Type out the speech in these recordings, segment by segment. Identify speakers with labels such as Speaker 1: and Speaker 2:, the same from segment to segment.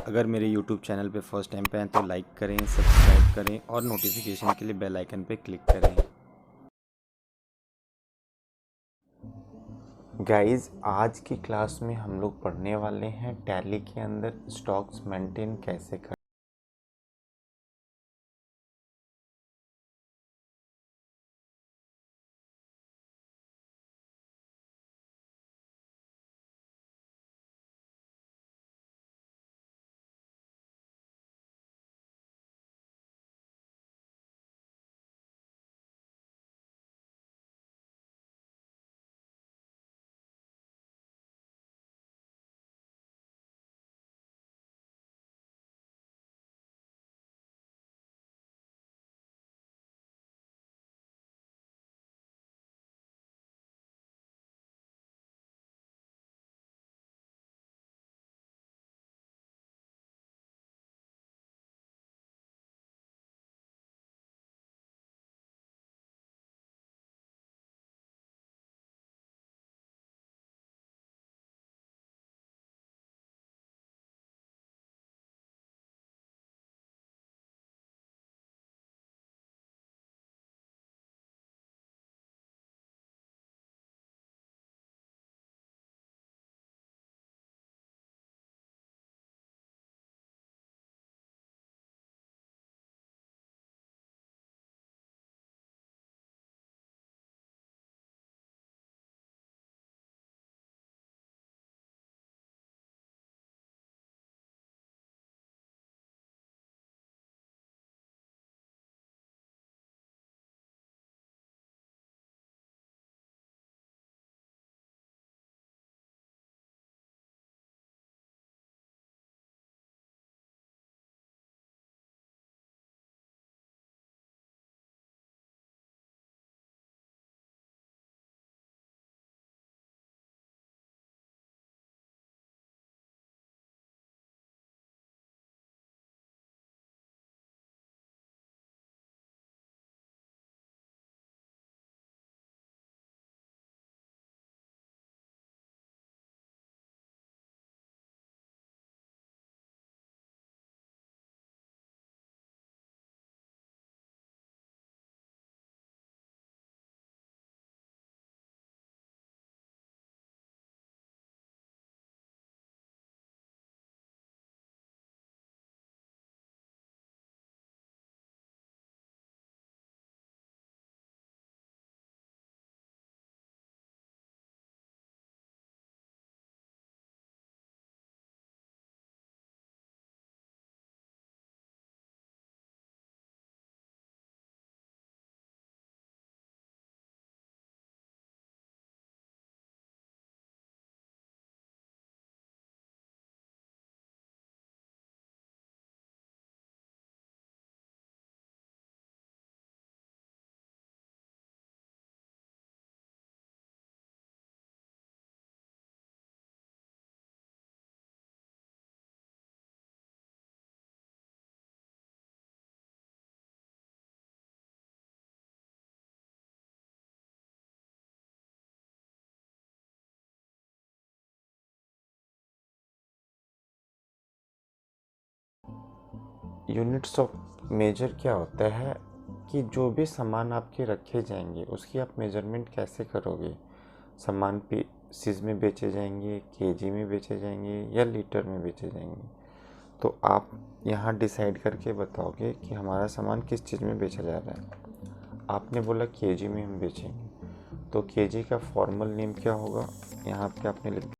Speaker 1: अगर मेरे YouTube channel पे फर्स्ट टाइम पे हैं तो लाइक करें, सब्सक्राइब करें और नोटिफिकेशन के लिए बेल आइकन पे क्लिक करें। गाइस, आज की क्लास में हम लोग पढ़ने वाले हैं टैली के अंदर स्टॉक्स मेंटेन कैसे करें। यूनिट्स ऑफ मेजर क्या होता है कि जो भी सामान आपके रखे जाएंगे उसकी आप मेजरमेंट कैसे करोगे। सामान पीसीज में बेचे जाएंगे, केजी में बेचे जाएंगे या लीटर में बेचे जाएंगे, तो आप यहाँ डिसाइड करके बताओगे कि हमारा सामान किस चीज़ में बेचा जा रहा है। आपने बोला केजी में हम बेचेंगे, तो केजी का फॉर्मल नेम क्या होगा, यहाँ पे आपने लिख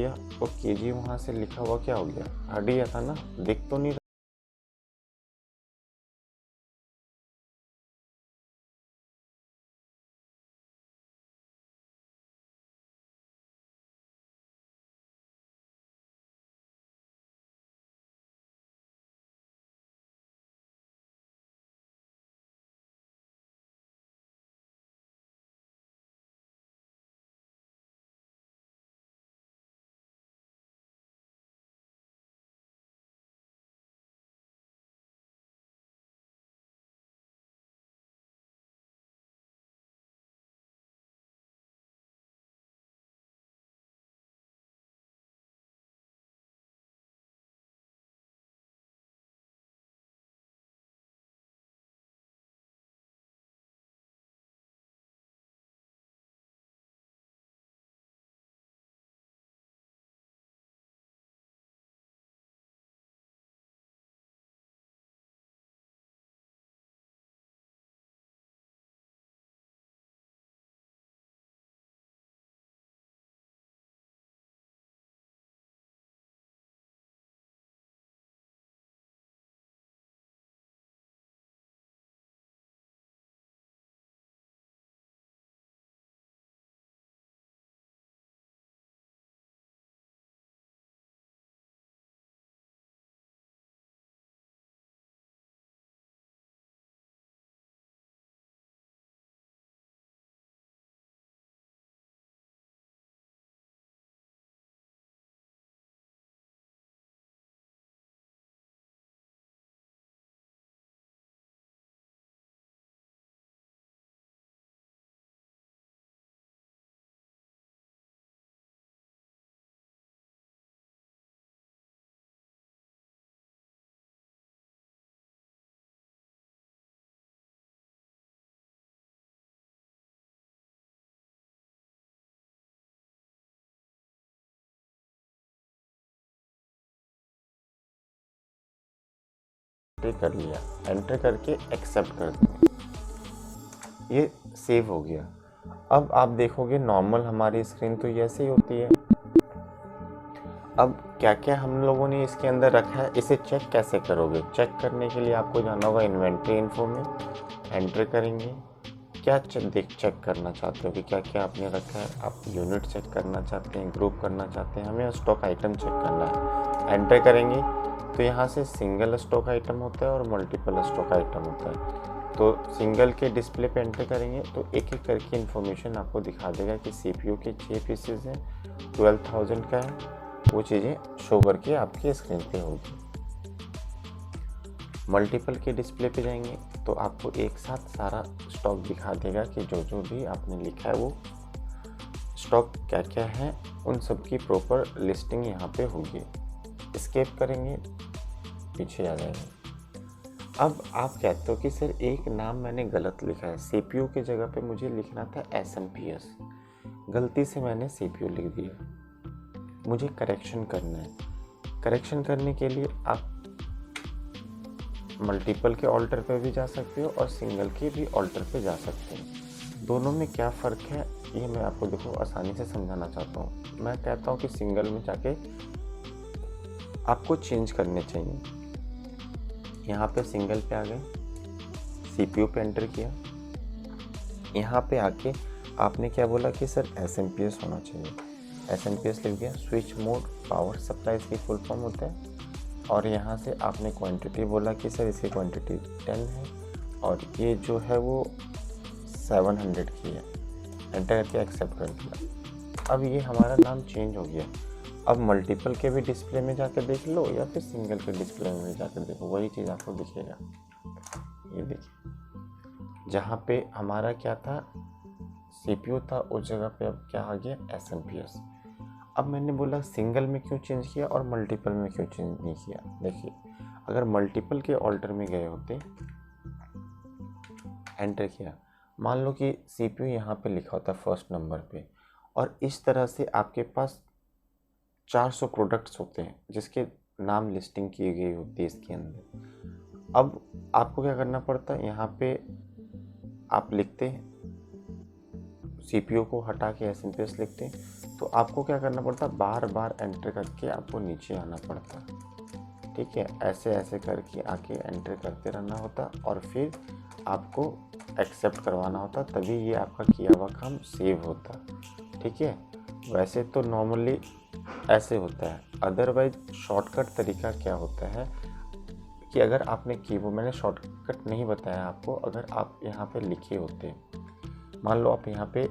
Speaker 1: गया, वो केजी वहाँ से लिखा हुआ क्या हो गया, हट गया था ना, दिख तो नहीं एंटर कर लिया, एंटर करके एक्सेप्ट कर देंगे, ये सेव हो गया। अब आप देखोगे नॉर्मल हमारी स्क्रीन तो ये ऐसे ही होती है। अब क्या क्या हम लोगों ने इसके अंदर रखा है, इसे चेक कैसे करोगे? चेक करने के लिए आपको जाना होगा इन्वेंट्री इन्फो में, एंटर करेंगे। क्या चेक करना चाहते हो कि क्या क्या आपने रखा है? आप यूनिट चेक करना चाहते हैं, ग्रुप करना चाहते हैं, हमें स्टॉक आइटम चेक करना है। एंटर करेंगे तो यहाँ से सिंगल स्टॉक आइटम होता है और मल्टीपल स्टॉक आइटम होता है। तो सिंगल के डिस्प्ले पे एंटर करेंगे तो एक एक करके इन्फॉर्मेशन आपको दिखा देगा कि CPU के 6 पीसेज हैं, 12,000 का है, वो चीज़ें शो करके आपकी स्क्रीन पे होगी। मल्टीपल के डिस्प्ले पे जाएंगे तो आपको एक साथ सारा स्टॉक दिखा देगा कि जो जो भी आपने लिखा है वो स्टॉक क्या क्या है, उन सब की प्रॉपर लिस्टिंग यहाँ पे होगी। एस्केप करेंगे, पीछे आ जाएंगे। अब आप कहते हो कि सर एक नाम मैंने गलत लिखा है, CPU की जगह पे मुझे लिखना था SMPS, गलती से मैंने CPU लिख दिया, मुझे करेक्शन करना है। करेक्शन करने के लिए आप मल्टीपल के ऑल्टर पे भी जा सकते हो और सिंगल के भी ऑल्टर पे जा सकते हो। दोनों में क्या फ़र्क है ये मैं आपको देखो आसानी से समझाना चाहता हूँ। मैं कहता हूँ कि सिंगल में जाके आपको चेंज करने चाहिए। यहाँ पे सिंगल पे आ गए, CPU पे एंटर किया, यहाँ पे आके आपने क्या बोला कि सर SMPS होना चाहिए, SMPS लिख दिया। स्विच मोड पावर सप्लाई इसकी फुल फॉर्म होता है। और यहाँ से आपने क्वांटिटी बोला कि सर इसकी क्वांटिटी 10 है और ये जो है वो 700 की है। एंटर करके एक्सेप्ट कर दिया। अब ये हमारा नाम चेंज हो गया। अब मल्टीपल के भी डिस्प्ले में जाकर देख लो या फिर सिंगल के डिस्प्ले में जाकर देखो, वही चीज़ आपको दिखेगा। ये देखिए, जहाँ पे हमारा क्या था CPU था उस जगह पे अब क्या आ गया SMPS। अब मैंने बोला सिंगल में क्यों चेंज किया और मल्टीपल में क्यों चेंज नहीं किया। देखिए, अगर मल्टीपल के ऑल्टर में गए होते, एंटर किया, मान लो कि CPU यहाँ पे लिखा होता फर्स्ट नंबर पे और इस तरह से आपके पास 400 प्रोडक्ट्स होते हैं जिसके नाम लिस्टिंग की गई होती है इसके अंदर। अब आपको क्या करना पड़ता है, यहाँ पे आप लिखते हैं CPU को हटा के SMPS लिखते हैं तो आपको क्या करना पड़ता, बार बार एंटर करके आपको नीचे आना पड़ता। ठीक है, ऐसे ऐसे करके आके एंटर करते रहना होता और फिर आपको एक्सेप्ट करवाना होता, तभी ये आपका किया हुआ काम सेव होता। ठीक है, वैसे तो नॉर्मली ऐसे होता है। अदरवाइज शॉर्टकट तरीका क्या होता है कि अगर आपने कीबोर्ड, मैंने शॉर्टकट नहीं बताया आपको, अगर आप यहाँ पे लिखे होते, मान लो आप यहाँ पे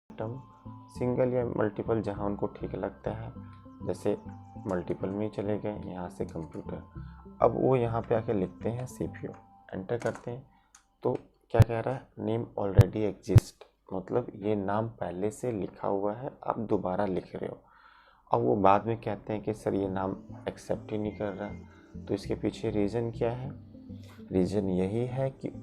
Speaker 1: टर्म सिंगल या मल्टीपल जहाँ उनको ठीक लगता है, जैसे मल्टीपल में चले गए, यहाँ से कंप्यूटर। अब वो यहाँ पे आके लिखते हैं CPU, एंटर करते हैं तो क्या कह रहा है, नेम ऑलरेडी एग्जिस्ट, मतलब ये नाम पहले से लिखा हुआ है, आप दोबारा लिख रहे हो। अब वो बाद में कहते हैं कि सर ये नाम एक्सेप्ट ही नहीं कर रहा, तो इसके पीछे रीज़न क्या है? रीज़न यही है कि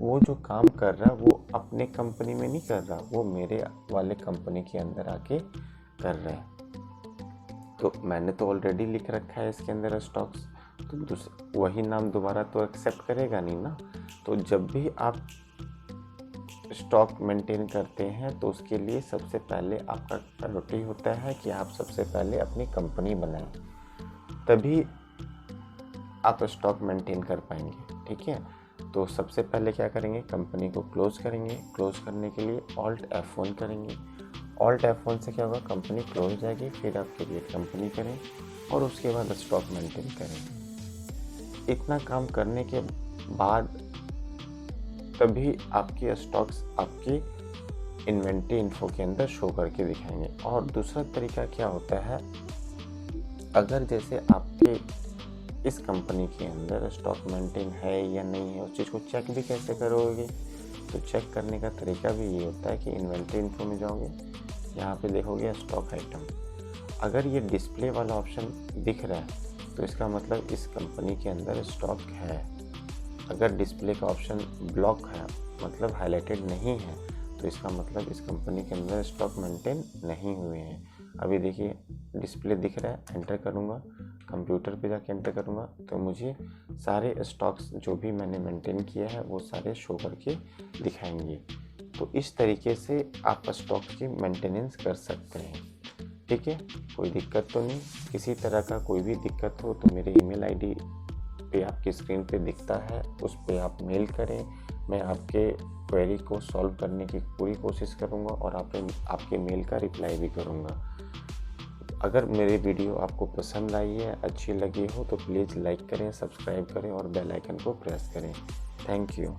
Speaker 1: वो जो काम कर रहा है वो अपने कंपनी में नहीं कर रहा, वो मेरे वाले कंपनी के अंदर आके कर रहा है। तो मैंने तो ऑलरेडी लिख रखा है इसके अंदर स्टॉक्स, तो वही नाम दोबारा तो एक्सेप्ट करेगा नहीं ना। तो जब भी आप स्टॉक मेंटेन करते हैं तो उसके लिए सबसे पहले आपका प्रायोरिटी होता है कि आप सबसे पहले अपनी कंपनी बनाएं, तभी आप स्टॉक मेंटेन कर पाएंगे। ठीक है, तो सबसे पहले क्या करेंगे, कंपनी को क्लोज करेंगे। क्लोज करने के लिए Alt F1 करेंगे। Alt F1 से क्या होगा, कंपनी क्लोज हो जाएगी। फिर आप क्रिएट कंपनी करें और उसके बाद स्टॉक मेंटेन करें। इतना काम करने के बाद तभी आपकी स्टॉक्स आपकी इन्वेंट्री इन्फो के अंदर शो करके दिखाएंगे। और दूसरा तरीका क्या होता है, अगर जैसे आपके इस कंपनी के अंदर स्टॉक मेंटेन है या नहीं है, उस चीज़ को चेक भी कैसे करोगे? तो चेक करने का तरीका भी ये होता है कि इन्वेंट्री इन्फो में जाओगे, यहाँ पे देखोगे स्टॉक आइटम, अगर ये डिस्प्ले वाला ऑप्शन दिख रहा है तो इसका मतलब इस कंपनी के अंदर स्टॉक है। अगर डिस्प्ले का ऑप्शन ब्लॉक है, मतलब हाईलाइटेड नहीं है, तो इसका मतलब इस कंपनी के अंदर स्टॉक मेंटेन नहीं हुए हैं। अभी देखिए डिस्प्ले दिख रहा है, एंटर करूँगा, कंप्यूटर पे जाके एंटर करूँगा तो मुझे सारे स्टॉक्स जो भी मैंने मेंटेन किया है वो सारे शो करके दिखाएंगे। तो इस तरीके से आप स्टॉक की मेंटेनेंस कर सकते हैं। ठीक है, कोई दिक्कत तो नहीं। किसी तरह का कोई भी दिक्कत हो तो मेरे ईमेल आईडी पे आपकी स्क्रीन पे दिखता है, उस पे आप मेल करें। मैं आपके क्वेरी को सॉल्व करने की पूरी कोशिश करूँगा और आपके मेल का रिप्लाई भी करूँगा। अगर मेरी वीडियो आपको पसंद आई है, अच्छी लगी हो तो प्लीज़ लाइक करें, सब्सक्राइब करें और बेल आइकन को प्रेस करें। Thank you.